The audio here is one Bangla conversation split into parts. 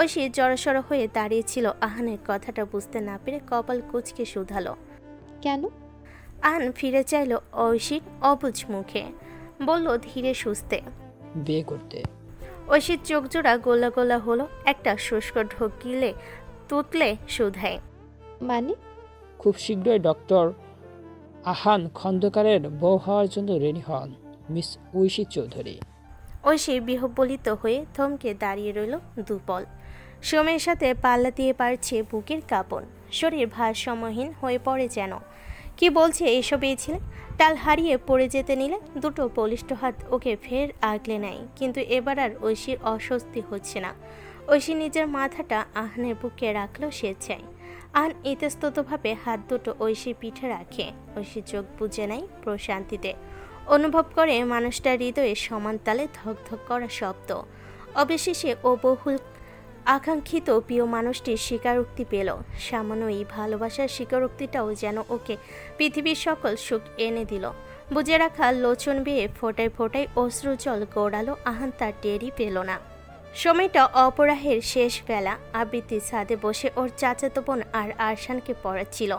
ঐশী জড়সড় হয়ে দাঁড়িয়েছিল। আহানের কথাটা বুঝতে না পেরে কপাল কুঁচকে শুধালো। কেন? আহান ফিরে চাইল ঐশীর অবুঝ মুখে, বলল ধীরে সুস্থে। বিয়ে করতে। ঐশীর চোখ জোড়া গোলা গোলা হলো, একটা শুষ্ক ঢোকিলে তুতলে শুধায়। মানে? খুব শীঘ্রই ডক্টর আহান খন্দকারের বউ হওয়ার জন্য রেডি হন মিস ঐশী চৌধুরী। ঐশী বিহ্বলিত হয়ে থমকে দাঁড়িয়ে রইল দুপল। সময়ের সাথে পাল্লা দিয়ে পারছে বুকের কাঁপন, শরীর ভারসাম্যহীন হয়ে পড়ে যেন। কি বলছে এসব এই ছেলে? টাল হারিয়ে পড়ে যেতে নিলে দুটো বলিষ্ঠ হাত ওকে ফের আগলে নেয়, কিন্তু এবার আর ঐশীর অস্বস্তি হচ্ছে না। ঐশী নিজের মাথাটা আহানের বুকে রাখলো স্বেচ্ছায়। আহান ইতস্ততভাবে হাত দুটো ঐশীর পিঠে রাখে। ঐশী চোখ বুজে নেয় প্রশান্তিতে, অনুভব করে মানুষটার হৃদয়ে সমান তালে ধকধক করা শব্দ। অবশেষে ও বহুল আকাঙ্ক্ষিত প্রিয় মানুষটির স্বীকারোক্তি পেল। সামান্য এই ভালোবাসার স্বীকারোক্তিটাও যেন ওকে পৃথিবীর সকল সুখ এনে দিল। বুঝে রাখা লোচন বেয়ে ফোটায় ফোটায় অশ্রুজল গড়ালো। আহান তার টেরই পেল না। সময়টা অপরাহের শেষ বেলা। আবৃত্তি ছাদে বসে ওর চাচাতো বোন আর আরশানকে পড়াচ্ছিল।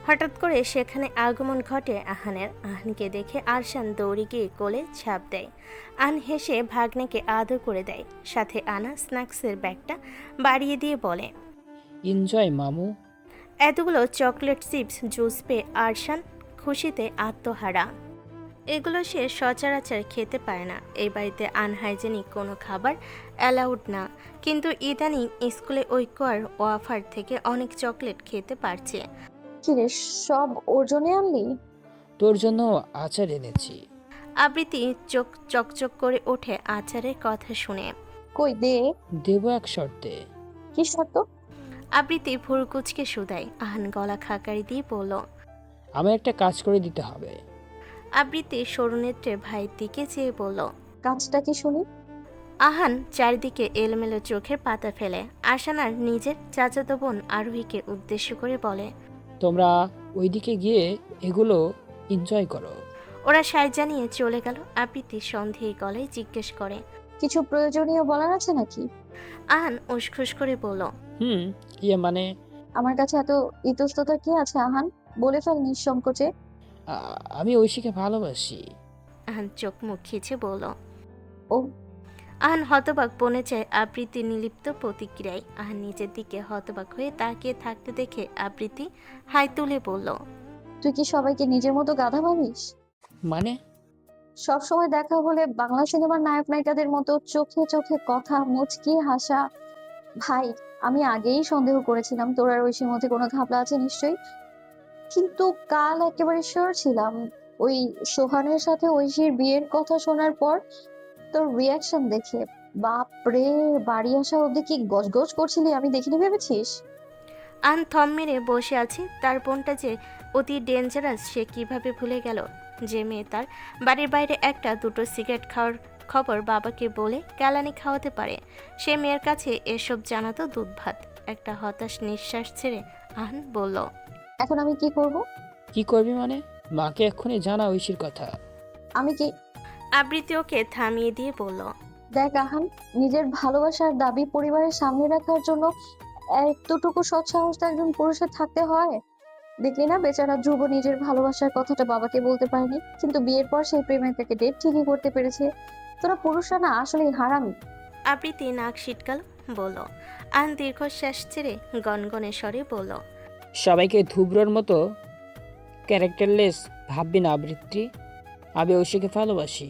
হঠাৎ করে সেখানে আগমন ঘটে আহানের। আহানকে দেখে আরশান দৌড়ে গিয়ে কোলে ছাপ দেয়। আহান হেসে ভাগ্নেকে আদর করে দেয়, সাথে আনা স্ন্যাক্সের ব্যাগটা বাড়িয়ে দিয়ে বলে, এনজয় মামু। এতগুলো চকলেট চিপস জুস পেয়ে আরশান খুশিতে আত্মহারা। এগুলো সে সচরাচর খেতে পারে না। এই বাড়িতে আনহাইজেনিক কোনো খাবার অ্যালাউড না, কিন্তু ইদানিং স্কুলে ঐক্য আর ওয়াফার থেকে অনেক চকলেট খেতে পারছে। কিরে, সব ওর জন্য আনলি? তোর জন্য আচার এনেছি। আবৃত্তি চোখ চকচক করে ওঠে আচারের কথা শুনে। কই দে। দেব এক শর্তে। কি শর্ত? আবৃত্তি ভুরুকুচকে শুধায়। আহান গলা খাকারি দিয়ে বলল, আমার একটা কাজ করে দিতে হবে। আবৃত্তি সরুনেত্রে ভাইয়ের দিকে চেয়ে বলল। কাজটা কি শুনি? আহান চারিদিকে এলোমেলো চোখের পাতা ফেলে। আশানার নিজের চাচাতো বোন আরোহীকে উদ্দেশ্য করে বলে, তোমরা ওইদিকে গিয়ে এগুলো এনজয় করো। ওরা সায় জানিয়ে চলে গেল। আবৃত্তি সন্দেহী গলায় জিজ্ঞেস করে, কিছু প্রয়োজনীয় বলার আছে নাকি? আহান উসখুস করে বলল, হুম। ইয়ে মানে আমার কাছে এত ইতস্ততা কি আছে আহান? বলে ফেল নিঃসংকোচে। আমি ঐশীকে ভালোবাসি। আহান চোখ মুখ খিচে বলল। ও। আহান হতবাক বনে যায় আবৃত্তি নিলিপ্ত প্রতিক্রিয়ায়। আহান নিজের দিকে হতবাক হয়ে তাকিয়ে থাকতে দেখে আবৃত্তি হাই তুলে বলল, তুই কি সবাইকে নিজের মতো গাধা ভাবিস? মানে সব সময় দেখা হলে বাংলা সিনেমার নায়ক নায়িকাদের মতো চোখে চোখে কথা, মুচকি হাসা। ভাই, আমি আগেই সন্দেহ করেছিলাম তোর আর ঐশীর মধ্যে কোনো ঘাপলা আছে নিশ্চয়ই, কিন্তু কাল একেবারে শিওর ছিলাম। ওই সোহানের সাথে ঐশীর বিয়ের কথা শোনার পর তোর রিয়াকশন দেখে, বাপ রে, বাড়ি আসা অব্দি কি গজগজ করছিলি আমি দেখিনি ভেবেছিস? আহান থম মেরে বসে আছে। তার বোনটা যে অতি ডেঞ্জারাস সে কিভাবে ভুলে গেল? যে মেয়ে তার বাড়ির বাইরে একটা দুটো সিগারেট খাওয়ার খবর বাবাকে বলে কেলানি খাওয়াতে পারে, সে মেয়ের কাছে এসব জানাতো দুধ ভাত। একটা হতাশ নিঃশ্বাস ছেড়ে আহান বলল, এখন আমি কি করব? কি করবি মানে? মাকে এক্ষুনি জানা ঐশীর কথা। আমি কি? আবৃত্তি ওকে থামিয়ে দিয়ে বলল, দেখ আহান, নিজের ভালোবাসার দাবি পরিবারের সামনে রাখার জন্য এতটুকু সৎ সাহস তো একজন পুরুষের থাকতে হয়। দেখলি না, বেচারা ধ্রুব নিজের ভালোবাসার কথাটা বাবাকে বলতে পারেনি, কিন্তু বিয়ের পর সেই প্রেমের থেকে ডেট ঠিকই করতে পেরেছে। তোরা পুরুষরা না আসলেই হারামি। আবৃত্তি নাক সিটকাল বলল। আহান দীর্ঘশ্বাস ছেড়ে গনগনে স্বরে বলল, সবাইকে ধুবড়োর মতো ক্যারেক্টারলেস ভাববি না আবৃত্তি। আমি ঐশীকে ভালোবাসি,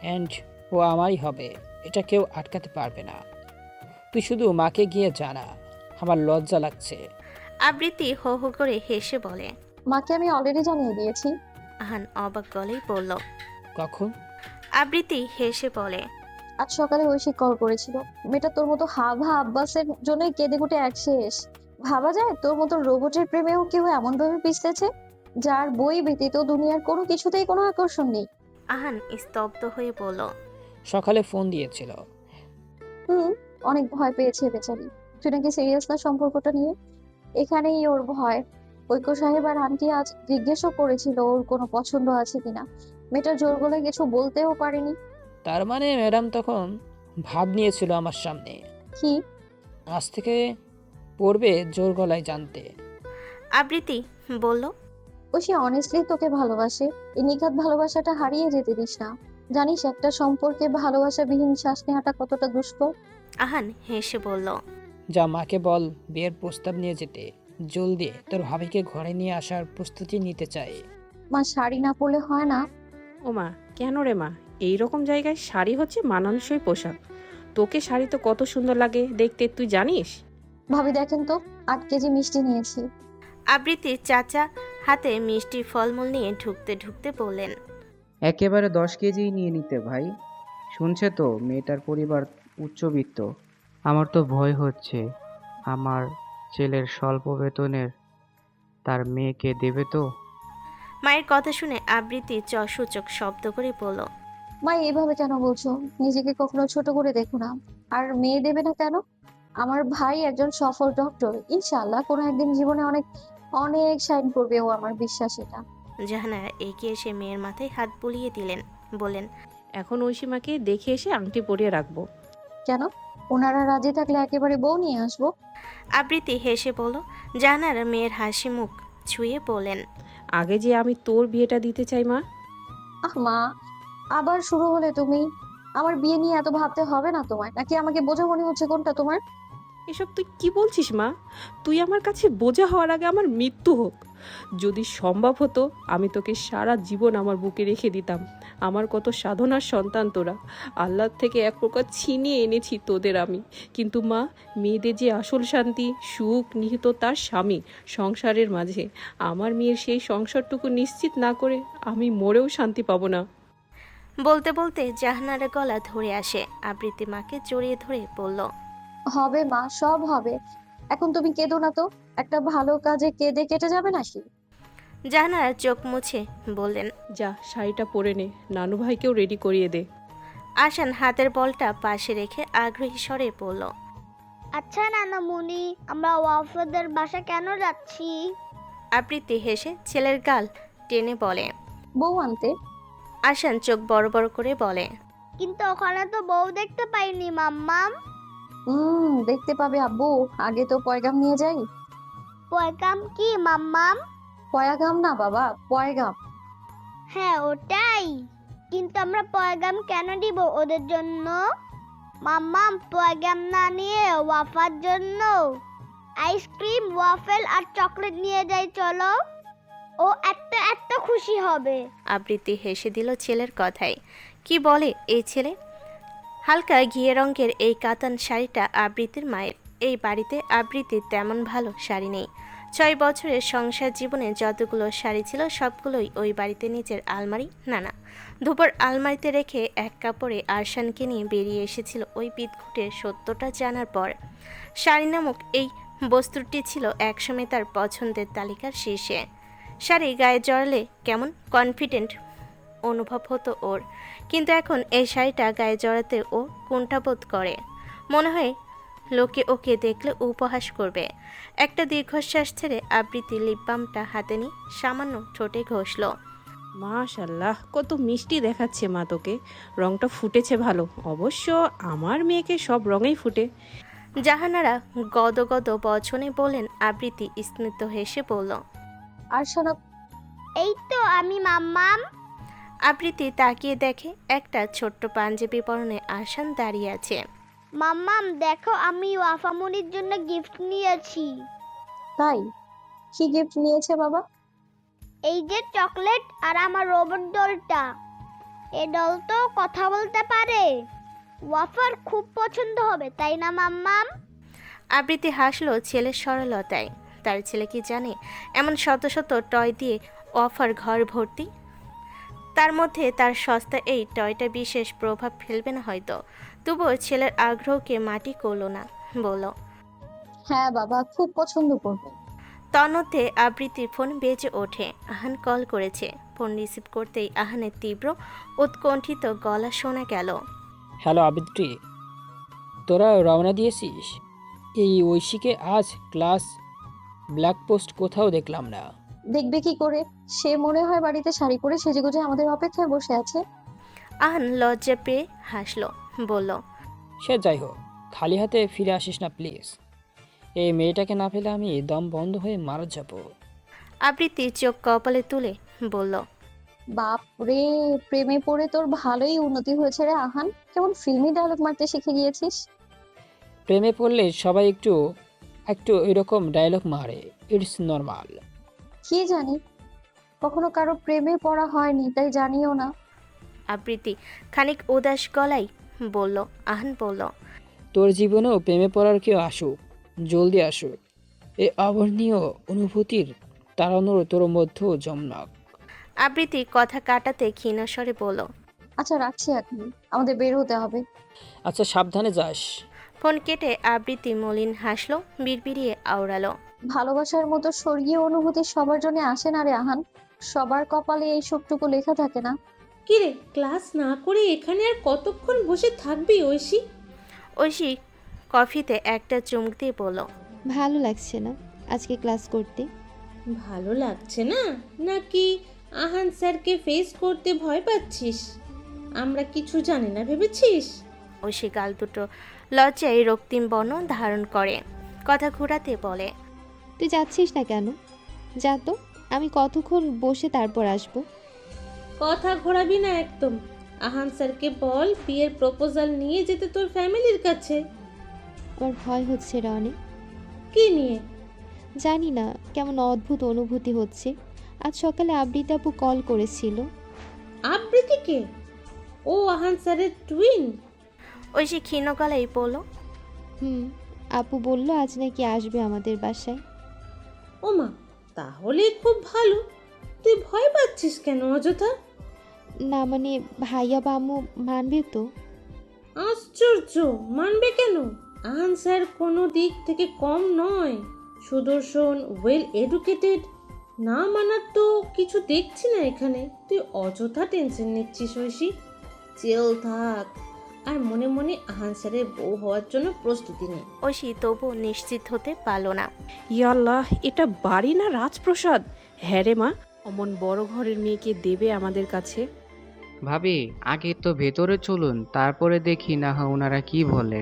অ্যান্ড ও আমারই হবে, এটা কেউ আটকাতে পারবে না। তুই শুধু মাকে গিয়ে জানা। আমার লজ্জা লাগছে। আবৃত্তি হো হো করে হেসে বলে। মাকে আমি অলরেডি জানিয়ে দিয়েছি। আহান অবাক গলেই বলল। কখন? আবৃত্তি হেসে বলে, আজ সকালে ঐশী কল করেছিল। মেয়েটা তোর মতো হাভা আব্বাসের জন্যই কেঁদে কুটে এক শেষ। ভাবা যায় তোর মতো রোবটের প্রেমেও কেউ এমন ভাবে পিছতেছে, যার বই ব্যতীত দুনিয়ার কোনো কিছুতেই কোনো আকর্ষণ নেই। আহান স্তব্ধ হয়ে বলল, সকালে ফোন দিয়েছিল। হুম, অনেক ভয় পেয়েছে বেচারি। তুই নাকি সিরিয়াস না সম্পর্কটা নিয়ে? এখানেই ওর ভয়। ঐক্য সাহেব আর আন্টি আজ জিজ্ঞেসও করেছিল ওর কোনো পছন্দ আছে কিনা। মেয়েটা জোর গলায় কিছু বলতেও পারেনি। তার মানে ম্যাডাম তখন ভাব নিয়েছিল আমার সামনে। কি? আজ থেকে পড়বে জোর গলায় জানতে। আবৃত্তি বলল। ঐশী অনেস্টলি তোকে ভালোবাসে। এই নিখাত ভালোবাসাটা হারিয়ে যেতে দিস না। জানিস একটা সম্পর্কে ভালোবাসাবিহীন শ্বাস নেওয়াটা কতটা দুষ্কর। আহান হেসে বলল। যা মাকে বল বিয়ের প্রস্তাব নিয়ে যেতে। জলদি তোর ভাবিকে ঘরে নিয়ে আসার প্রস্তুতি নিতে চাই। মা শাড়ি না পরলে হয় না? ও মা, কেন রে মা? এই রকম জায়গায় শাড়ি হচ্ছে মানানসই পোশাক। তোকে শাড়ি তো কত সুন্দর লাগে দেখতে, তুই জানিস? ভাবি দেখেন তো, 8 কেজি মিষ্টি নিয়েছি। আবৃত্তির চাচা হাতে মিষ্টি ফলমূল নিয়ে ঢুকতে ঢুকতে বললেন। একেবারে 10 কেজি নিয়ে নিতে ভাই। শুনছে তো মেয়েটার পরিবার উচ্চবিত্ত। আমার তো ভয় হচ্ছে আমার ছেলের স্বল্প বেতনের তার মেয়েকে দেবে তো। মায়ের কথা শুনে আবৃত্তি সূচক শব্দ করে বলল। মা এভাবে কেন বলছো? নিজেকে কখনো ছোট করে দেখো না। আর মেয়ে দেবে না কেন? আমার ভাই একজন সফল ডক্টর, ইনশাআল্লাহ কোনো একদিন জীবনে অনেক অনেক শাইন করবে ও, আমার বিশ্বাস এটা। জাহানারা এগিয়ে এসে মেয়ের মাথায় হাত বুলিয়ে দিলেন, বলেন। এখন ঐশীমাকে দেখে এসে আংটি পরিয়ে রাখবো। কেন? ওনারা রাজি থাকলে একেবারে বউ নিয়ে আসবো। আবৃত্তি হেসে বলল। জাহানারা মেয়ের হাসি মুখ ছুঁয়ে বলেন। আগে যে আমি তোর বিয়েটা দিতে চাই মা। মা, আবার শুরু হলে তুমি। আমার বিয়ে নিয়ে এত ভাবতে হবে না তোমার, নাকি আমাকে বোঝা মনে হচ্ছে কোনটা তোমার? এসব তুই কি বলছিস মা? তুই আমার কাছে বোঝা হওয়ার আগে আমার মৃত্যু হোক। যদি সম্ভব হতো আমি তোকে সারা জীবন আমার বুকে রেখে দিতাম। আমার কত সাধনার সন্তান তোরা। আল্লাহর থেকে এক প্রকার ছিনিয়ে এনেছি তোদের আমি। কিন্তু মা, মেয়েদের যে আসল শান্তি সুখ নিহিত তার স্বামী সংসারের মাঝে। আমার মেয়ের সেই সংসারটুকু নিশ্চিত না করে আমি মরেও শান্তি পাবো না। বলতে বলতে জাহানারা গলা ধরে আসে। আবৃত্তি মাকে জড়িয়ে ধরে বলল। হবে মা, সব হবে। এখন তুমি কেঁদো না তো। একটা ভালো কাজে কেঁদে কেটে যাবে নাকি? জাহানারা চোখ মুছে বললেন। যা শাড়িটা পরে নে, নানু ভাইকেও রেডি করিয়ে দে। আসান হাতের বলটা পাশে রেখে আগ্রহী স্বরে বলল। আচ্ছা নানামুনি, আমরা ওয়াফদের বাসা কেন যাচ্ছি? আবৃত্তি হেসে ছেলের গাল টেনে বলে। বউ আনতে। আসান চোখ বড় বড় করে বলে। কিন্তু ওখানে তো বউ দেখতে পাইনি মাম্মাম। দেখতে পাবে আব্বু, আগে তো পয়গাম নিয়ে যাই। পয়গাম কি মাম্মাম? পয়াগাম না বাবা, পয়গাম। হ্যাঁ ওটাই, কিন্তু আমরা পয়গাম কেন দিব ওদের জন্য? মাম্মাম পয়গাম না নিয়ে ওয়াফার জন্য আইসক্রিম ওয়াফেল আর চকলেট নিয়ে যাই চলো। ও এত এত খুশি হবে। আবৃত্তি হেসে দিল ছেলের কথায়। কি বলে এই ছেলে? হালকা ঘিয়ে রঙের এই কাতান শাড়িটা আবৃত্তির মায়ের। এই বাড়িতে আবৃত্তির তেমন ভালো শাড়ি নেই। 6 বছরের সংসার জীবনে যতগুলো শাড়ি ছিল সবগুলোই ওই বাড়িতে নিচের আলমারি না ধোপার আলমারিতে রেখে এক কাপড়ে আরশানকে নিয়ে বেরিয়ে এসেছিল ওই বিদঘুটের সত্যটা জানার পর। শাড়ি নামক এই বস্তুটি ছিল একসময় তার পছন্দের তালিকার শীর্ষে। শাড়ি গায়ে জড়ালে কেমন কনফিডেন্ট অনুভব হতো ওর, কিন্তু এখন এই শাড়িটা গায়ে জড়াতে ও কুণ্ঠাবোধ করে। মনে হয় লোকে ওকে দেখলে উপহাস করবে। একটা দীর্ঘশ্বাস ছেড়ে আবৃত্তি লিপ বামটা হাতে নিয়ে সামান্য ঠোঁটে ঘষল। মাশাল্লাহ, কত মিষ্টি দেখাচ্ছে মা তোকে। রংটা ফুটেছে ভালো। অবশ্য আমার মেয়েকে সব রঙেই ফুটে। জাহানারা গদগদ বচনে বলেন। আবৃত্তি স্নিগ্ধ হেসে বলল। আরশানা। এই তো আমি মাম্মাম। আবৃত্তি তাকিয়ে দেখে একটা ছোট্ট পাঞ্জাবি পরনে আরশান দাঁড়িয়ে আছে। মাম্মাম দেখো, আমি ওয়াফামুনির জন্য গিফট নিয়েছি। তাই? কি গিফট নিয়েছে বাবা? এই যে চকলেট আর আমার রোবট ডলটা। এই ডল তো কথা বলতে পারে। ওয়াফার খুব পছন্দ হবে, তাই না মাম্মাম? আবৃত্তি হাসলো ছেলের সরলতায়। তার ছেলে কি জানে এমন শত শত টয় দিয়ে অফার ঘর ভর্তি। তার মধ্যে তার সস্তা এই টয়টা বিশেষ প্রভাব ফেলবে না হয়তো। তবুও ছেলের আগ্রহকে মাটি করল না, বলল। হ্যাঁ বাবা, খুব পছন্দ করবে। তন্মধ্যে আবৃত্তির ফোন বেজে ওঠে। আহান কল করেছে। ফোন রিসিভ করতেই আহানের তীব্র উৎকণ্ঠিত গলা শোনা গেল। হ্যালো আবৃত্তি, তোরা রওনা দিয়েছিস? এই ঐশীকে আজ ক্লাস ব্ল্যাক পোস্ট কোথাও দেখলাম না। দেখবে কি করে? সে মনে হয় বাড়িতে শাড়ি পরে সেজেগুজে আমাদের অপেক্ষায় বসে আছে। আহান লজ্জা পেয়ে হাসলো, বলল। সে যাই হোক, খালি হাতে ফিরে আসিস না প্লিজ। এই মেয়েটাকে না পেলে আমি দম বন্ধ হয়ে মারা যাব। আবৃত্তি চোখ কপালে তুলে বলল, বাপ রে, প্রেমে পড়ে তোর ভালোই উন্নতি হয়েছে রে আহান। কেমন ফিল্মি ডায়লগ মারতে শিখে গিয়েছিস। প্রেমে পড়লে সবাই একটু একটু এরকম ডায়লগ মারে, ইটস নর্মাল। কি জানি, কখনো কারো প্রেমে পড়া হয়নি, তাই জানিও না। আবৃত্তি খানিক উদাস গলায় বলল। আহান বলল, তোর জীবনেও প্রেমে পড়ার কেউ আসুক, জলদি আসুক। এই অবর্ণীয় অনুভূতির তাড়ানোর তোর মধ্যেও জমনাক। আবৃত্তি কথা কাটাতে ক্ষীণ স্বরে বলল, আচ্ছা রাখছি এখন, আমাদের বের হতে হবে। আচ্ছা সাবধানে যাস। ফোন কেটে আবৃত্তি মলিন হাসলো, বিড়বিড়িয়ে আওড়ালো, ভালোবাসার মতো স্বর্গীয় অনুভূতি সবার জন্য আসে না রে আহান। সবার কপালে এই সুখটুকু লেখা থাকে না। কিরে, ক্লাস না করে এখানে আর কতক্ষণ বসে থাকবি ঐশী? ঐশী কফিতে একটা চুমুক দিয়ে বলল, ভালো লাগছে না আজকে ক্লাস করতে। ভালো লাগছে না, নাকি আহান স্যারকে ফেস করতে ভয় পাচ্ছিস? আমরা কিছু জানি না ভেবেছিস? ঐশী গাল দুটো লজ্জায় রক্তিম বর্ণ ধারণ করে কথা ঘোরাতে বলে, তুই যাচ্ছিস না কেন? যা তো, আমি কতক্ষণ বসে তারপর আসবো। কথা ঘোরাবি না একদম। আহান স্যারকে বল বিয়ের প্রপোজাল নিয়ে যেতে তোর ফ্যামিলির কাছে। আমার ভয় হচ্ছে রে অনেক। কি নিয়ে? জানি না, কেমন অদ্ভুত অনুভূতি হচ্ছে। আজ সকালে আবৃতা আপু কল করেছিল। আবৃতিকে? ও আহান স্যারের টুইন? ঐশী ক্ষীণ গলায় বলল, আপু বলল আজ নাকি আসবে আমাদের বাসায়। ওমা, তাহলে খুব ভালো। তুই ভয় পাচ্ছিস কেন অযথা? না মানে ভাইয়া বা আম্মু মানবে তো? আশ্চর্য, মানবে কেন? আহান স্যার কোনো দিক থেকে কম নয়, সুদর্শন, ওয়েল এডুকেটেড। না মানার তো কিছু দেখছি না এখানে। তুই অযথা টেনশন নিচ্ছিস ঐশী। চেল থাক, আর মনে মনে আহান স্যারের বউ হওয়ার জন্য প্রস্তুতি নে। ঐশী তবু নিশ্চিত হতে পারল না। ইয়াল্লাহ, এটা বাড়ি না রাজপ্রসাদ? হ্যাঁ রে মা, অমন বড় ঘরের মেয়েকে দেবে আমাদের কাছে? ভাবি, আগে তো ভেতরে চলুন, তারপরে দেখি না হয় ওনারা কি বলে।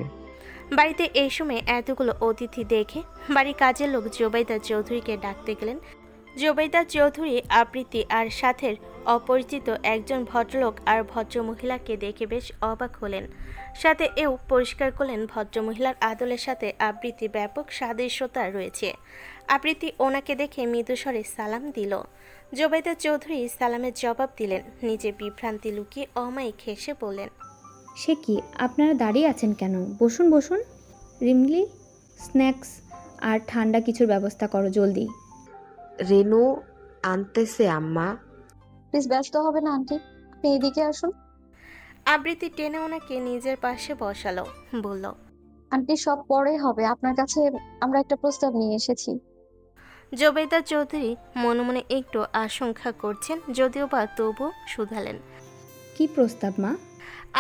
বাড়িতে এই সময় এতগুলো অতিথি দেখে বাড়ির কাজের লোক জোবাইদা চৌধুরীকে ডাকতে গেলেন। জোবাইদা চৌধুরী আবৃত্তি আর সাথের অপরিচিত একজন ভদ্রলোক আর ভদ্রমহিলাকে দেখে বেশ অবাক হলেন। সাথে এও পরিষ্কার করলেন ভদ্রমহিলার আদলের সাথে আবৃত্তি ব্যাপক সাদৃশ্যতা রয়েছে। আবৃত্তি ওনাকে দেখে মৃদুস্বরে সালাম দিল। জোবাইদা চৌধুরী সালামের জবাব দিলেন, নিজে বিভ্রান্তি লুকিয়ে অমায়িক হেসে বললেন, সে কি, আপনারা দাঁড়িয়ে আছেন কেন? বসুন বসুন। রিমলি, স্ন্যাক্স আর ঠান্ডা কিছুর ব্যবস্থা করো জলদি। রেনু আনতেছে আম্মা। প্লিজ ব্যস্ত হবে না আন্টি, আপনি এদিকে আসুন। আবৃত্তি টেনে ওনাকে নিজের পাশে বসালো, বলল, আন্টি সব পরে হবে, আপনার কাছে আমরা একটা প্রস্তাব নিয়ে এসেছি। জোবেদা চৌধুরী মনে মনে একটু আশঙ্কা করছেন, যদিও বা তবু শুধালেন। কি প্রস্তাব মা?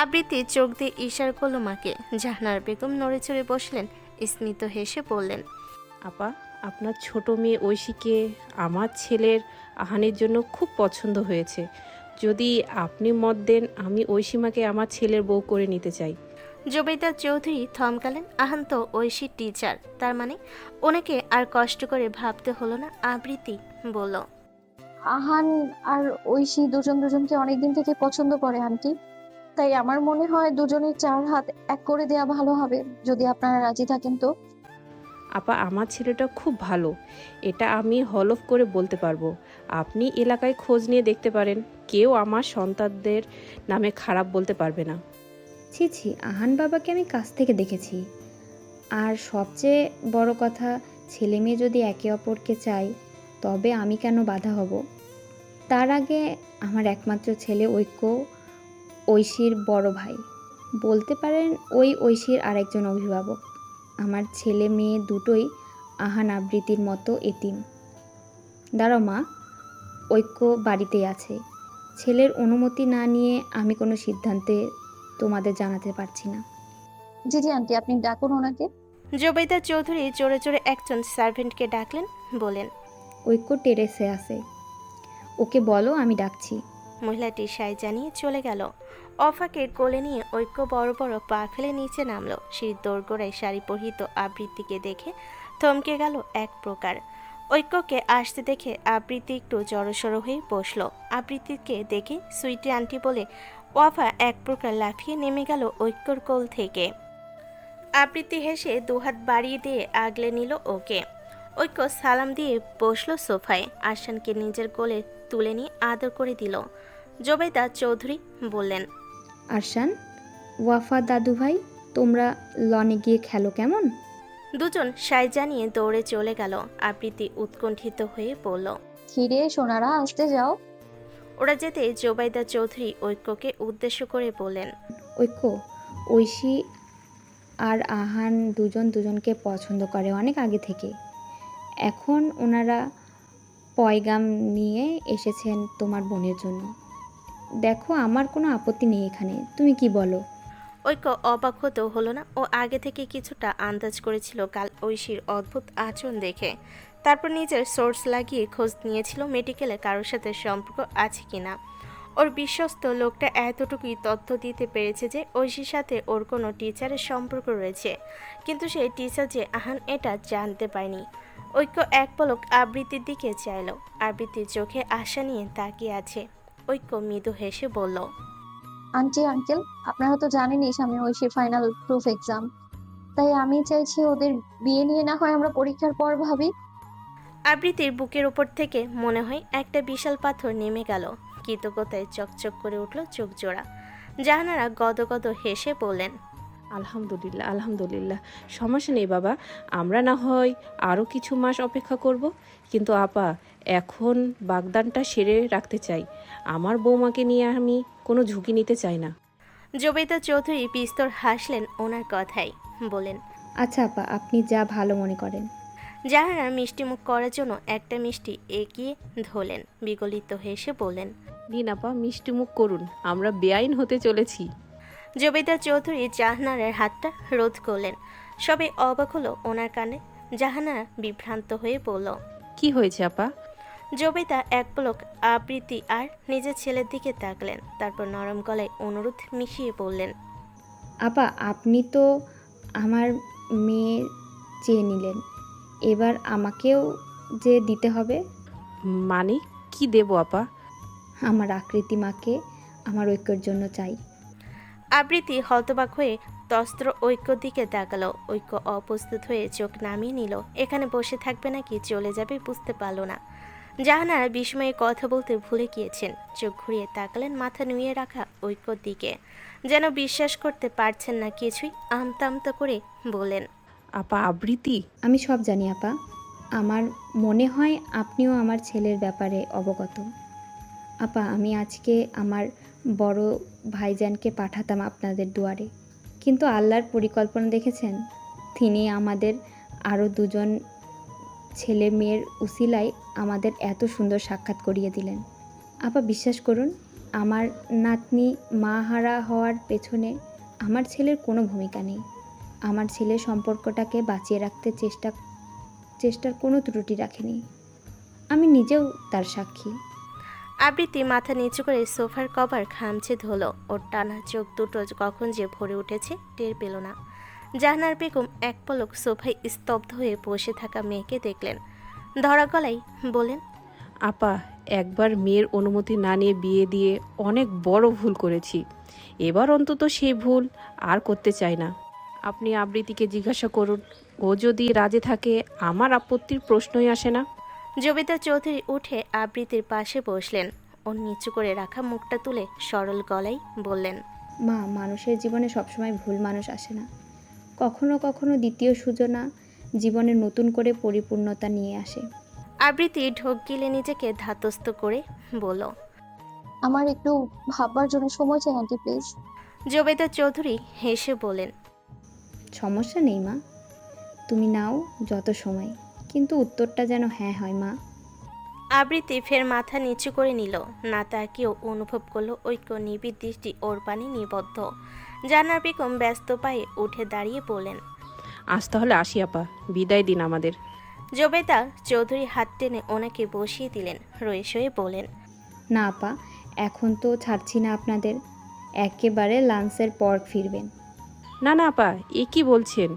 আবৃত্তি চোখ দিয়ে ইশারা করল মাকে। জাহানারা বেগম নড়ে চড়ে বসলেন, স্মিত হেসে বললেন, আপা, আপনার ছোট মেয়ে ঐশীকে আমার ছেলের আহানের জন্য খুব পছন্দ হয়েছে। যদি আপনি মত দেন, আমি ঐশীমাকে আমার ছেলের বউ করে নিতে চাই। জোবেদা চৌধুরী থমকালেন। আহান তো ঐশীর টিচার, তার মানে ওনাকে আর কষ্ট করে ভাবতে হলো না। আবৃত্তি বলল, আহান আর ঐশী দুজন দুজনকে অনেকদিন থেকে পছন্দ করে আন্টি, তাই আমার মনে হয় দুজনের চার হাত এক করে দেয়া ভালো হবে, যদি আপনারা রাজি থাকেন তো। আপা, আমার ছেলেটা খুব ভালো, এটা আমি হলফ করে বলতে পারবো। আপনি এলাকায় খোঁজ নিয়ে দেখতে পারেন, কেউ আমার সন্তানদের নামে খারাপ বলতে পারবে না। ছি ছি, আহান বাবাকে আমি কাছ থেকে দেখেছি। আর সবচেয়ে বড় কথা, ছেলে মেয়ে যদি একে অপরকে চায় তবে আমি কেন বাধা হব? তার আগে আমার একমাত্র ছেলে ঐক্য ঐশীর বড় ভাই, বলতে পারেন ওই ঐশীর আরেকজন অভিভাবক। আমার ছেলে মেয়ে দুটোই আহান আবৃত্তির মতো এতিম। দাঁড়াও মা, ঐক্য বাড়িতেই আছে। ছেলের অনুমতি না নিয়ে আমি কোনো সিদ্ধান্তে তোমাদের জানাতে পারছি না। জি জি আন্টি, আপনি ডাকুন ওনাকে। জোবেদা চৌধুরী জোরে জোরে একজন সার্ভেন্টকে ডাকলেন, বলেন, ঐক্য টেরেসে আছে, ওকে বলো আমি ডাকছি। মহিলাটি সায় জানিয়ে চলে গেল। অফাকে কোলে নিয়ে ঐক্য বড় বড় পা ফেলে নিচে নামলো। সিঁড়ির দোরগোড়ায় শাড়ি পরিহিত আবৃত্তিকে দেখে থমকে গেল এক প্রকার। ঐক্যকে আসতে দেখে আবৃত্তি একটু জড়সড় হয়ে বসলো। আবৃত্তিকে দেখে সুইটি আন্টি বলে ওয়াফা এক প্রকার লাফিয়ে নেমে গেল ঐক্যর কোল থেকে। আবৃত্তি হেসে দুহাত বাড়িয়ে দিয়ে আগলে নিল ওকে। ঐক্য সালাম দিয়ে বসলো সোফায়। আরশানকে নিজের কোলে তুলে নিয়ে আদর করে দিল। জোবেদা চৌধুরী বললেন, আরশান, ওয়াফা, দাদু ভাই, তোমরা লনে গিয়ে খেলো কেমন? দুজন সাই জানিয়ে দৌড়ে চলে গেল। আবৃত্তি উৎকণ্ঠিত হয়ে বলল, ধীরে সোনারা, আসতে যাও। ওরা যেতে জোবাইদা চৌধুরী ঐক্যকে উদ্দেশ্য করে বললেন, ঐক্য, ঐশী আর আহান দুজন দুজনকে পছন্দ করে অনেক আগে থেকে। এখন ওনারা পয়গাম নিয়ে এসেছেন তোমার বোনের জন্য। দেখো, আমার কোনো আপত্তি নেই এখানে, তুমি কি বলো? ঐক্য অবাক হতেও হলো না। ও আগে থেকে কিছুটা আন্দাজ করেছিল কাল ঐশীর অদ্ভুত আচরণ দেখে। তারপর নিজের সোর্স লাগিয়ে খোঁজ নিয়েছিল মেডিকেলে কারোর সাথে সম্পর্ক আছে কিনা। ওর বিশ্বস্ত লোকটা এতটুকুই তথ্য দিতে পেরেছে যে ঐশীর সাথে ওর কোনো টিচারের সম্পর্ক রয়েছে, কিন্তু সেই টিচার যে আহান এটা জানতে পারেনি। ঐক্য এক পলক আবৃত্তির দিকে চাইল। আবৃত্তির চোখে আশা নিয়ে তাকিয়ে আছে। ঐক্য মৃদু হেসে বলল, আন্টি আঙ্কেল, আপনারা তো জানেনই সামনে ঐশীর ফাইনাল প্রুফ এক্সাম, তাই আমি চাইছি ওদের বিয়ে নিয়ে না হয় আমরা পরীক্ষার পর ভাবি। আবৃত্তির বুকের ওপর থেকে মনে হয় একটা বিশাল পাথর নেমে গেল। কৃতজ্ঞতায় চকচক করে উঠল চোখ জোড়া। জাহানারা গদগদ হেসে বললেন, আলহামদুলিল্লাহ, আলহামদুলিল্লাহ, সমস্যা নেই বাবা, আমরা না হয় আরও কিছু মাস অপেক্ষা করব। কিন্তু আপা, এখন বাগদানটা সেরে রাখতে চাই। আমার বৌমাকে নিয়ে আমি কোনো ঝুঁকি নিতে চাই না। জোবেদা চৌধুরী বিস্তর হাসলেন ওনার কথাই। বলেন, আচ্ছা আপা, আপনি যা ভালো মনে করেন। জাহানারা মিষ্টি মুখ করার জন্য একটা মিষ্টি এগিয়ে ধরলেন। বিগলিত হেসে বললেন, দিন আপা, মিষ্টি মুখ করুন, আমরা বেআইন হতে চলেছি। জোবেদা চৌধুরী জাহানারার হাতটা রোধ করলেন। সবে অবাক হলো ওনার কানে। জাহানারা বিভ্রান্ত হয়ে বলল, কি হয়েছে আপা? জোবেদা এক পলক আবৃত্তি আর নিজের ছেলের দিকে তাকলেন। তারপর নরম গলায় অনুরোধ মিশিয়ে বললেন, আপা, আপনি তো আমার মেয়ে চেয়ে নিলেন, এবার আমাকেও যে দিতে হবে। মানে কি দেব আপা? আমার আকৃতি মাকে আমার ঐক্যের জন্য চাই। আবৃত্তি হতবাক হয়ে তস্ত্র ঐক্যর দিকে তাকালো। ঐক্য অপ্রস্তুত হয়ে চোখ নামিয়ে নিল। এখানে বসে থাকবে নাকি চলে যাবে বুঝতে পারল না। জাহানারা বিস্ময়ে কথা বলতে ভুলে গিয়েছেন। চোখ ঘুরিয়ে তাকালেন মাথা নুয়ে রাখা ঐক্যর দিকে। যেন বিশ্বাস করতে পারছেন না কিছুই। আমতা আমতা করে বলেন, আপা, আবৃত্তি? আমি সব জানি আপা। আমার মনে হয় আপনিও আমার ছেলের ব্যাপারে অবগত। আপা, আমি আজকে আমার বড় ভাইজানকে পাঠাতাম আপনাদের দুয়ারে, কিন্তু আল্লাহর পরিকল্পনা দেখেছেন, তিনি আমাদের আরও দুজন ছেলে মেয়ের উসিলায় আমাদের এত সুন্দর সাক্ষাৎ করিয়ে দিলেন। আপা, বিশ্বাস করুন, আমার নাতনি মা হারা হওয়ার পেছনে আমার ছেলের কোনো ভূমিকা নেই। আমার ছেলের সম্পর্কটাকে বাঁচিয়ে রাখতে চেষ্টার কোনো ত্রুটি রাখেনি। আমি নিজেও তার সাক্ষী। আবৃত্তি মাথা নিচু করে সোফার কভার খামচে ধরল। ওর টানা চোখ দুটো কখন যে ভরে উঠেছে টের পেল না। জাহানার বেগম এক পলক সোফায় স্তব্ধ হয়ে বসে থাকা মেয়েকে দেখলেন। ধরা গলায় বলেন, আপা, একবার মেয়ের অনুমতি না নিয়ে বিয়ে দিয়ে অনেক বড় ভুল করেছি। এবার অন্তত সেই ভুল আর করতে চাই না। আপনি আবৃত্তিকে জিজ্ঞাসা করুন, ও যদি রাজি থাকে আমার আপত্তির প্রশ্নই আসে না। জবিতা চৌধুরী উঠে আবৃত্তির পাশে বসলেন। ওর নিচু করে রাখা মুখটা তুলে সরল গলায় বললেন, মা, মানুষের জীবনে সবসময় ভুল মানুষ আসে না। কখনো কখনো দ্বিতীয় সূচনা জীবনের নতুন করে পরিপূর্ণতা নিয়ে আসে। আবৃত্তি ঢোক গিলে নিজেকে ধাতস্থ করে বলল, আমার একটু ভাববার জন্য সময় চাই আন্টি, প্লিজ। জবেদা চৌধুরী হেসে বলেন, সমস্যা নেই মা, তুমি নাও যত সময়, কিন্তু উত্তরটা যেন হ্যাঁ হয় মা। আবৃত্তি ফের মাথা নিচু করে নিল। না তাকিয়েও অনুভব করলো ঐক্য নিবিড় দৃষ্টি ওর পানে নিবদ্ধ। জাহানারা বেগম ব্যস্ত পায়ে উঠে দাঁড়িয়ে বললেন, আজ তাহলে আসি আপা, বিদায় দিন আমাদের। জবেদা চৌধুরী হাত টেনে ওনাকে বসিয়ে দিলেন। রয়ে শয়ে বলেন, না আপা, এখন তো ছাড়ছি না আপনাদের। একেবারে লাঞ্চের পর ফিরবেন। না না আপা, এ কি বলছেন?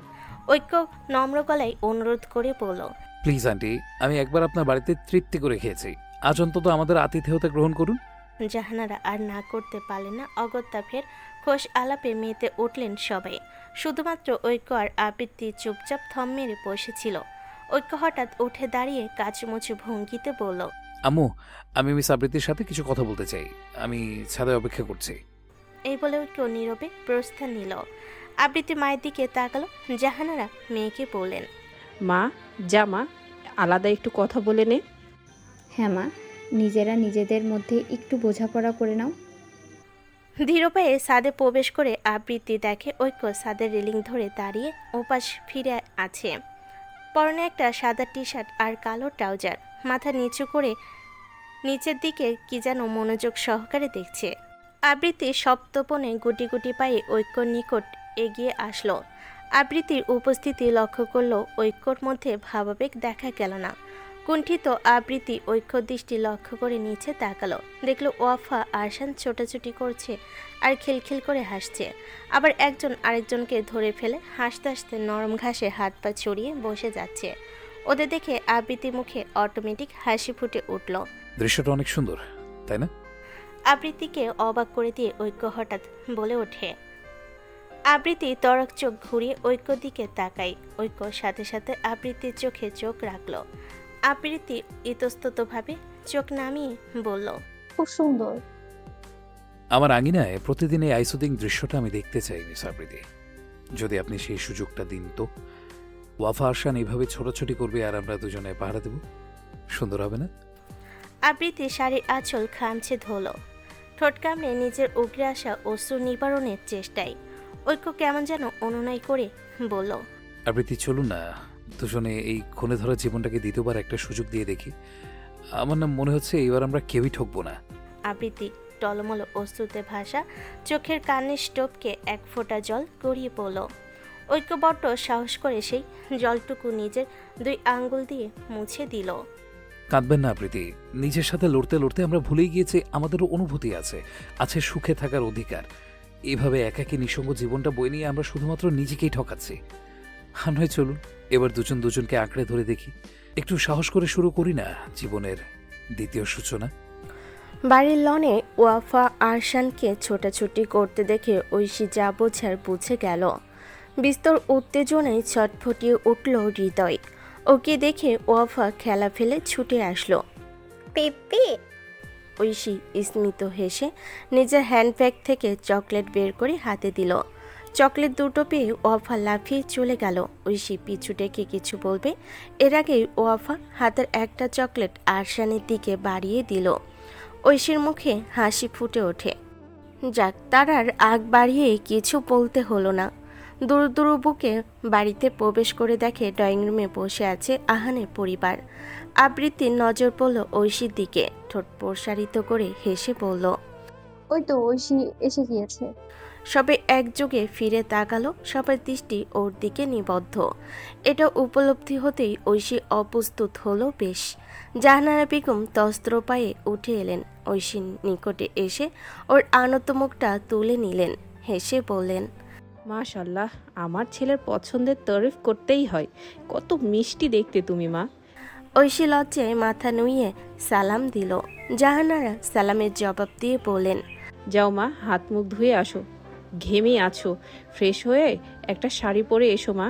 ঐক্য নম্র গলায় অনুরোধ করে বলল, প্লিজ আন্টি, আমি একবার আপনার বাড়িতে তৃপ্তি করে খেয়েছি, আজ অন্তত আমাদের আতিথেয়তা গ্রহণ করুন। জাহানারা আর না করতে পারলেন না, অগত্যা ফের খোশ আলাপে মেতে উঠলেন সবাই। শুধুমাত্র ঐক্য আর আবৃত্তি চুপচাপ থম মেরে বসেছিল। ঐক্য হঠাৎ উঠে দাঁড়িয়ে কাচুমুচু ভঙ্গিতে বলল, আম্মু, আমি মিস আবৃত্তির সাথে কিছু কথা বলতে চাই। আমি ছাদে অপেক্ষা করছি। এই বলে ঐক্য নীরবে প্রস্থান নিল। আবৃত্তি মায়ের দিকে তাকালো। জাহানারা মেয়েকে বললেন, মা, যা মা, আলাদা একটু কথা বলে নে। হ্যাঁ মা, নিজেরা নিজেদের মধ্যে একটু বোঝাপড়া করে নাও। ধীর পায়ে ছাদে প্রবেশ করে আবৃত্তি দেখে ঐক্য ছাদের রেলিং ধরে দাঁড়িয়ে ওপাশ ফিরে আছে। পরনে একটা সাদা টি শার্ট আর কালো ট্রাউজার, মাথা নিচু করে নিচের দিকে কি যেন মনোযোগ সহকারে দেখছে। আবৃত্তি সপ্তপনে গুটি গুটি পায়ে ঐক্যর নিকট এগিয়ে আসলো। আবৃত্তির উপস্থিতি লক্ষ্য করল, ঐক্যর মধ্যে ভাবাবেগ দেখা গেল না। কুণ্ঠিত আবৃত্তি ঐক্য দৃষ্টি লক্ষ্য করে নিচে তাকালো, দেখলো ওয়াফা আরশান ছোটাছুটি করছে আর খিলখিল করে হাসছে। আবার একজন আরেকজনকে ধরে ফেলে হাসতে হাসতে নরম ঘাসে হাত পা ছড়িয়ে বসে যাচ্ছে। ওদের দেখে আবৃত্তি মুখে অটোমেটিক হাসি ফুটে উঠল। দৃশ্যটা অনেক সুন্দর, তাই না? আবৃত্তিকে অবাক করে দিয়ে ঐক্য হঠাৎ বলে ওঠে। আবৃত্তি তরক চোখ ঘুরিয়ে ঐক্যর দিকে তাকাই। ঐক্য সাথে সাথে আবৃত্তির চোখে চোখ রাখলো। আবৃত্তি ইতস্ততভাবে চোখ নামিয়ে বলল, খুব সুন্দর। আমার আঙিনায় প্রতিদিন এই আইসোদিং দৃশ্যটা আমি দেখতে চাই মিস আবৃত্তি। যদি আপনি সেই সুযোগটা দিন তো। ওয়াফা আরশান এইভাবে ছোটাছুটি করবে আর আমরা দুজনে পাহারা দেব, সুন্দর হবে না? আবৃত্তি শাড়ির আঁচল খামছে ধরল, ঠোঁট কামড়ে নিজের উগরে আসা অশ্রু নিবারণের চেষ্টায়। ঐক্য কেমন যেন অনুনয় করে বলল, আবৃত্তি চলুন না, দুজনে এই খুনে ধরা জীবনটাকে দ্বিতীয়বার একটা সুযোগ দিয়ে দেখি। আমার না মনে হচ্ছে এবার আমরা কেউই ঠকবো না। আবৃত্তি টলমল অশ্রুতে ভাসা চোখের কানের স্টোপকে এক ফোঁটা জল গড়িয়ে পড়ল। ঐক্য বড্ড সাহস করে সেই জলটুকু নিজের 2 আঙ্গুল দিয়ে মুছে দিল। কাঁদবেন না আবৃত্তি, নিজের সাথে লড়তে লড়তে আমরা ভুলেই গিয়েছি আমাদেরও অনুভূতি আছে, আছে সুখে থাকার অধিকার। এভাবে একাকী নিঃসঙ্গ জীবনটা বই নিয়ে আমরা শুধুমাত্র নিজেকেই ঠকাচ্ছি। আর নয় চলুন এবার দুজন দুজনকে আঁকড়ে ধরে দেখি, একটু সাহস করে শুরু করি না জীবনের দ্বিতীয় সূচনা। বাড়ির লনে ওয়াফা আরশানকে ছোটাছুটি করতে দেখে ঐশী যা বোঝার বুঝে গেল। বিস্তর উত্তেজনায় ছটফটিয়ে উঠল হৃদয়। ওকে দেখে ওয়াফা খেলা ফেলে ছুটে আসলো। পেপে, ঐশী স্মিত হেসে নিজের হ্যান্ডব্যাগ থেকে চকলেট বের করে হাতে দিল। চকলেট দুটো পেয়ে ওয়াফা লাফিয়ে চলে গেল। ঐশী পিছু ডেকে কিছু বলবে, এর আগেই ওয়াফা হাতের একটা চকলেট আরশানের দিকে বাড়িয়ে দিল। ঐশীর মুখে হাসি ফুটে ওঠে। যাক, তার আর আগ বাড়িয়ে কিছু বলতে হলো না। দূর দূর বুকে বাড়িতে প্রবেশ করে দেখে ড্রয়িং রুমে বসে আছে আহানের পরিবার। আবৃত্তির নজর পড়ল ঐশীর দিকে, ঠোঁট প্রসারিত করে হেসে বলল, ওই তো ঐশী এসে গিয়েছে। সবে একযোগে ফিরে তাকালো, সবার দৃষ্টি ওর দিকে নিবদ্ধ। এটা উপলব্ধি হতেই ঐশী অপ্রস্তুত হলো বেশ। জাহানারা বেগম তস্ত্র পায়ে উঠে এলেন, ঐশীর নিকটে এসে ওর আনত মুখটা তুলে নিলেন, হেসে বললেন, মাশাল্লাহ, আমার ছেলের পছন্দের তারিফ করতেই হয়। কত মিষ্টি দেখতে তুমি মা। ঐশী লজ্জায় মাথা নুইয়ে সালাম দিল। জাহানারা সালামের জবাব দিয়ে বললেন, যাও মা, হাত মুখ ধুয়ে আসো, ঘেমে আছো, ফ্রেশ হয়ে একটা শাড়ি পরে এসো মা।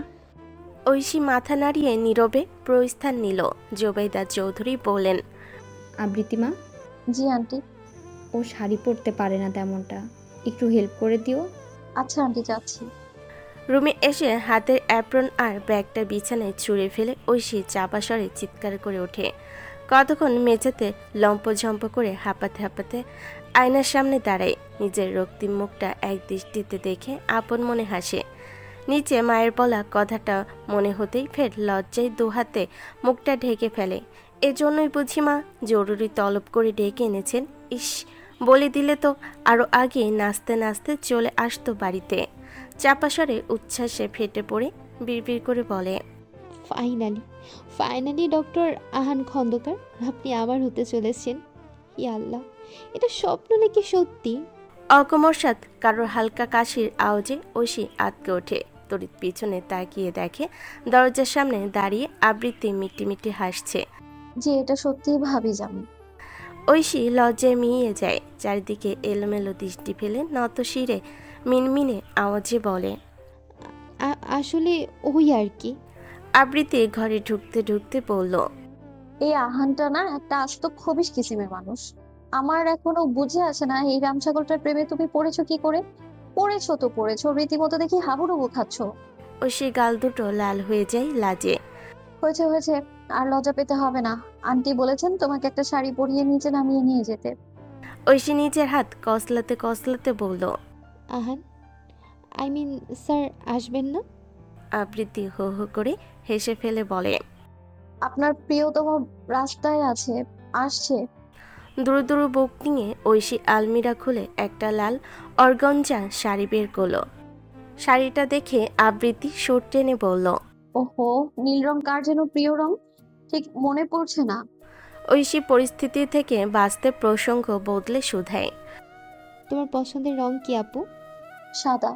ঐশী মাথা নাড়িয়ে নীরবে প্রস্থান নিল। জোবেদা চৌধুরী বললেন, আবৃত্তি মা, জি আন্টি। ও শাড়ি পরতে পারে না তেমনটা, একটু হেল্প করে দিও। আচ্ছা আন্টি, যাচ্ছি। রুমে এসে হাতের অ্যাপ্রন আর ব্যাগটা বিছানায় ছুঁড়ে ফেলে ঐশী চাপা স্বরে চিৎকার করে ওঠে। কতক্ষণ মেঝেতে লম্পঝম্প করে হাঁপাতে হাঁপাতে আয়নার সামনে দাঁড়ায়। নিজের রক্তিম মুখটা এক দৃষ্টিতে দেখে আপন মনে হাসে। নিচে মায়ের বলা কথাটা মনে হতেই ফের লজ্জায় দুহাতে মুখটা ঢেকে ফেলে। এজন্যই বুঝি মা জরুরি তলব করে ডেকে এনেছেন। ইস, বলে দিলে তো আরও আগে নাচতে নাচতে চলে আসতো বাড়িতে। চাপাস্বরে উচ্ছ্বাসে ফেটে পড়ে বিড়বিড় করে বলে, ফাইনালি ডক্টর আহান খন্দকার, আপনি আমার হতে চলেছেন। ই আল্লাহ, এটা স্বপ্ন নাকি সত্যি? অকমরসাত কারোর হালকা কাশির আওয়াজে ঐশী আটকে ওঠে। তড়িৎ পিছনে তাকিয়ে দেখে দরজার সামনে দাঁড়িয়ে আবৃত্তি মিটি মিটি হাসছে। যে এটা সত্যিই ভাবিজান। ঐশী লজ্জায় মিইয়ে যায়, চারিদিকে এলোমেলো দৃষ্টি ফেলে নত শিরে মিনমিনে আওয়াজে বলে, আসলে ওই আর কি। আবৃত্তি ঘরে ঢুকতে ঢুকতে বলল, এই আহানটা না একটা আস্ত খবিশ কিসিমের মানুষ। আমার এখনো বুঝে আসে না এই রামসাগরটার প্রেমে তুমি পড়েছো কি করে। পড়েছো তো পড়েছো, রীতিমতো দেখি হাবুডুবু খাচ্ছো। ঐশীর গাল দুটো লাল হয়ে যায় লাজে। হয়েছে হয়েছে, আর লজ্জা পেতে হবে না। আন্টি বলেছেন তোমাকে একটা শাড়ি পরিয়ে নিচে নামিয়ে নিয়ে যেতে। ঐশী নিজের হাত কসলাতে কসলাতে বলল, আহান, স্যার আসবেন না? আবৃত্তি হো হো করে হেসে ফেলে বলে, আপনার প্রিয়তম রাস্তায় আছে, আসছে। দ্রু দ্রু বুক নিয়ে ঐশী আলমিরা খুলে একটা লাল অর্গঞ্জা শাড়ি বের করলো। শাড়িটা দেখে আবৃত্তি সুর টেনে বলল, ওহো, নীল রং কার যেন প্রিয় রং, ঠিক মনে পড়ছে না। ঐশী পরিস্থিতি থেকে বাঁচতে প্রসঙ্গ বদলে শুধায়, তোমার পছন্দের রং কি আপু? সাদা।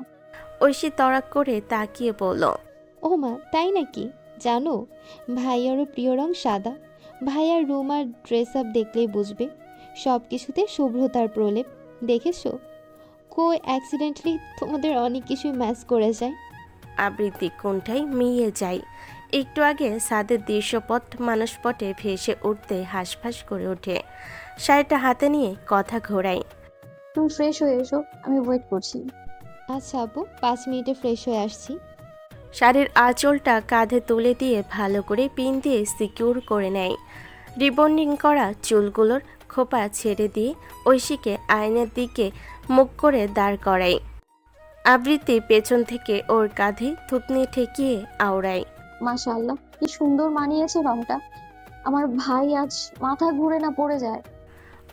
ঐশী তড়াক করে তাকিয়ে বলল, ও মা, তাই নাকি? জানো, ভাইয়ারও প্রিয় রং সাদা। ভাইয়ার রুম আর ড্রেস আপ দেখলেই বুঝবে, সব কিছুতে শুভ্রতার প্রলেপ। দেখেছো, অ্যাক্সিডেন্টলি তোমাদের অনেক কিছুই ম্যাচ করে যায়। আবৃত্তি কোনটাই মিয়ে যায়। একটু আগে সাদের দৃশ্যপট মানুষপটে ভেসে উঠতে হাঁসফাঁস করে ওঠে। শাড়িটা হাতে নিয়ে কথা ঘোরায়, তুমি ফ্রেশ হয়ে এসো, আমি ওয়েট করছি। আচ্ছা আপু, 5 মিনিটে ফ্রেশ হয়ে আসছি। শাড়ির আঁচলটা কাঁধে তুলে দিয়ে ভালো করে পিন দিয়ে সিকিউর করে নেয়। রিবন্ডিং করা চুলগুলোর খোপা ছেড়ে দিয়ে ঐশীকে আয়নার দিকে মুখ করে দাঁড় করায়। আবৃত্তি পেছন থেকে ওর কাঁধে থুতনি ঠেকিয়ে আওড়ায়, মাশাআল্লাহ, কি সুন্দর মানিয়েছে রংটা। আমার ভাই আজ মাথা ঘুরে না পড়ে যায়।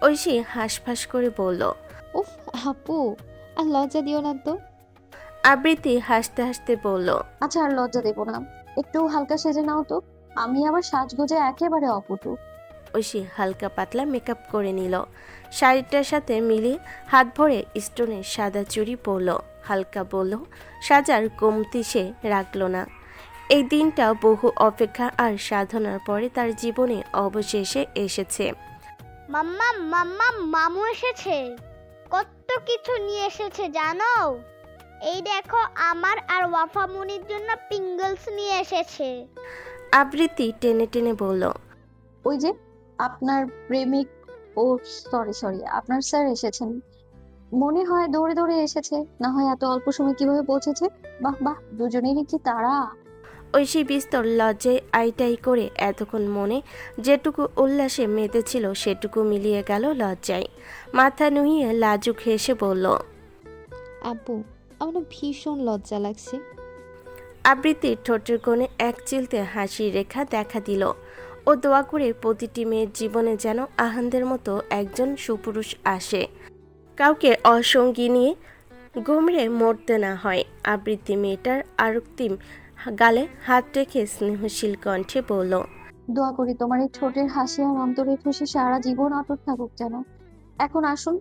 ঐশী হাঁসফাঁস করে বলল, উফ আপু, আর লজ্জা দিও না তো। আবৃত্তি হাসতে হাসতে বলল, আচ্ছা আর লজ্জা দেবো না, একটু হালকা সেজে নাও তো। আমি আবার সাজগোজে একেবারে অপটু। ঐশী হালকা পাতলা মেকআপ করে নিল। শাড়িটার সাথে মিলিয়ে হাত ভরে স্টোনের সাদা চুড়ি পরল। হালকা বলল, সাজার কমতি সে রাখল না। এই দিনটা বহু অপেক্ষা আর সাধনার পরে তার জীবনে অবশেষে এসেছে। মাম্মাম মাম্মাম, মামু এসেছে। কত কিছু নিয়ে এসেছে জানো? এই দেখো, আমার আর ওয়াফা মুনির জন্য পিঙ্গলস নিয়ে এসেছে। আবৃত্তি টেনে টেনে বলল, ওই যে আপনার প্রেমিক, ও সরি সরি, আপনার স্যার এসেছেন। মনে হয় দৌড়ে দৌড়ে এসেছে, না হয় এত অল্প সময় কিভাবে পৌঁছেছে। বাহ বাহ, দুজনেরই কি তারা। ঐশী বিস্তর লজ্জায় আইটাই করে এতক্ষণ মনে যেটুকু উল্লাসে মেতেছিল সেটুকু মিলিয়ে গেল লজ্জায়। মাথা নুইয়ে লাজুক হেসে বলল, আপু, আমার না ভীষণ লজ্জা লাগছে। আবৃত্তির ঠোঁটের কোণে এক চিলতে হাসির রেখা দেখা দিল। ও দোয়া করে প্রতিটি মেয়ের জীবনে যেন আহানদের মতো একজন সুপুরুষ আসে, কাউকে অসঙ্গী নিয়ে গুমড়ে মরতে না হয়। আবৃত্তি মেয়েটার আরক্তিম গালে হাত রেখে স্নেহশীল কণ্ঠে বলল, দোয়া করি তোমার এই ঠোঁটের হাসি আর অন্তরের খুশি সারা জীবন অটুট থাকুক যেন। এখন আসুন,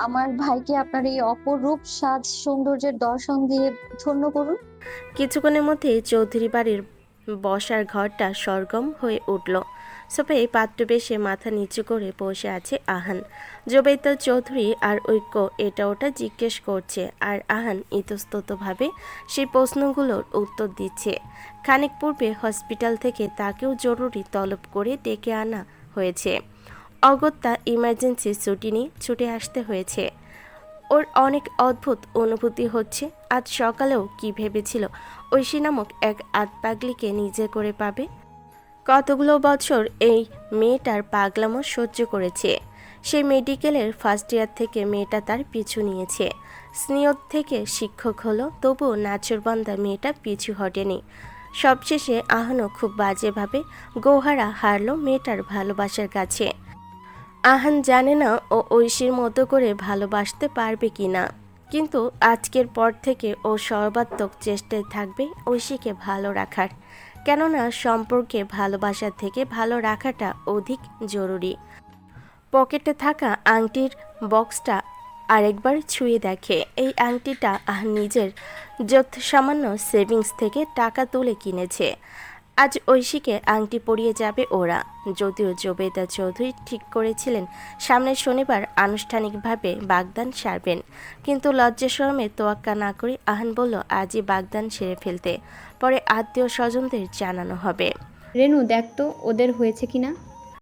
আমার ভাইকে আপনার এই অপরূপ সাজ সৌন্দর্যের দর্শন দিয়ে ধন্য করুন। কিছুক্ষণের মধ্যে চৌধুরী বাড়ির বসার ঘরটা সরগম হয়ে উঠল। সোফায় পাত্র বেশে মাথা নিচু করে বসে আছে আহান। জোবেদা চৌধুরী আর ঐক্য এটা ওটা জিজ্ঞেস করছে, আর আহান ইতস্ততভাবে সেই প্রশ্নগুলোর উত্তর দিচ্ছে। খানিক পূর্বে হসপিটাল থেকে তাকেও জরুরি তলব করে ডেকে আনা হয়েছে। অগত্যা ইমার্জেন্সি ছুটি নিয়ে ছুটে আসতে হয়েছে। ওর অনেক অদ্ভুত অনুভূতি হচ্ছে। আজ সকালেও কি ভেবেছিল ঐশী নামক এক আতপাগলিকে নিজে করে পাবে। কতগুলো বছর এই মেয়েটার পাগলামো সহ্য করেছে। সে মেডিকেলের ফার্স্ট ইয়ার থেকে মেয়েটা তার পিছু নিয়েছে। স্নেহত থেকে শিক্ষক হলো, তবুও নাচরবান্দা মেয়েটা পিছু হটেনি। সবশেষে আহানও খুব বাজেভাবে গৌহারা হারল মেয়েটার ভালোবাসার কাছে। আহান জানে না ও ঐশীর মতো করে ভালোবাসতে পারবে কি না, কিন্তু আজকের পর থেকে ও সর্বাত্মক চেষ্টায় থাকবে ঐশীকে ভালো রাখার। কেননা সম্পর্কে ভালোবাসা থেকে ভালো রাখাটা অধিক জরুরি। পকেটে থাকা আংটির বক্সটা আরেকবার ছুঁয়ে দেখে এই আংটিটা নিজের যত সামান্য সেভিংস থেকে টাকা তুলে কিনেছে। আজ ঐশীকে আংটি পরিয়ে যাবে ওরা। যদিও জোবেদা চৌধুরী ঠিক করেছিলেন সামনের শনিবার আনুষ্ঠানিকভাবে বাগদান সারবেন, কিন্তু লজ্জা শরমে তোয়াক্কা না করে আহান বলল আজই বাগদান সেরে ফেলতে, পরে আত্মীয় স্বজনদের জানানো হবে। রেনু দেখ তো ওদের হয়েছে কিনা।